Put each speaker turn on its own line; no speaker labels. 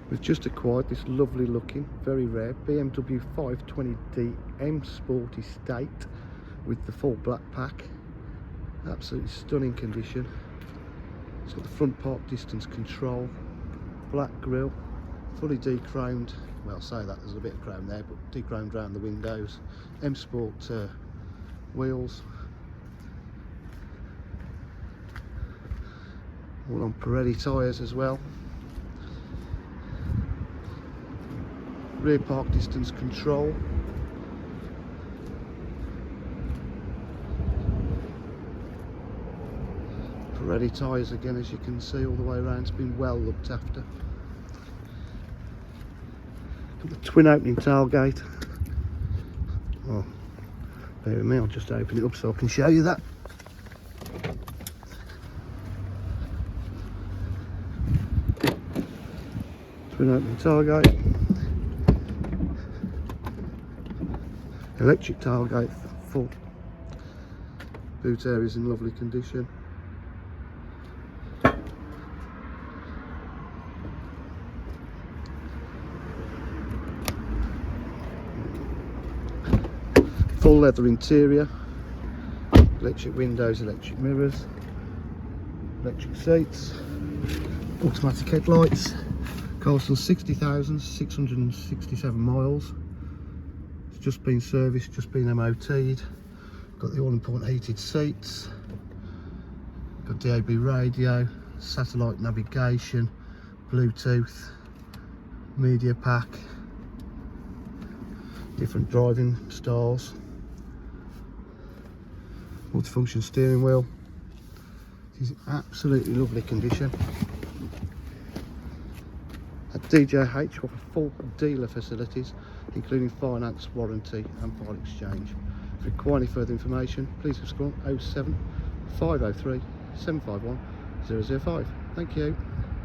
We've just acquired this lovely looking, very rare BMW 520d M Sport Estate with the full black pack. Absolutely stunning condition. It's got the front park distance control, black grille, fully de-chromed. Well, I say that there's a bit of chrome there, but de-chromed around the windows. M Sport wheels, all on Pirelli tyres as well. Rear park distance control. Pirelli tyres again, as you can see, all the way around. It's been well looked after. Got the twin opening tailgate. Oh, bear with me, I'll just open it up so I can show you that. Twin opening tailgate. Electric tailgate, full. Boot area is in lovely condition. Full leather interior, electric windows, electric mirrors, electric seats, automatic headlights. Car's done 60,667 miles. It's just been serviced, just been MOT'd. Got the all-important heated seats. Got DAB radio, satellite navigation, Bluetooth, media pack, different driving styles. Multifunction steering wheel. It's in absolutely lovely condition. At DJH we offer full dealer facilities, including finance, warranty and part exchange. If you require any further information, please just call 07 503 751 005. Thank you.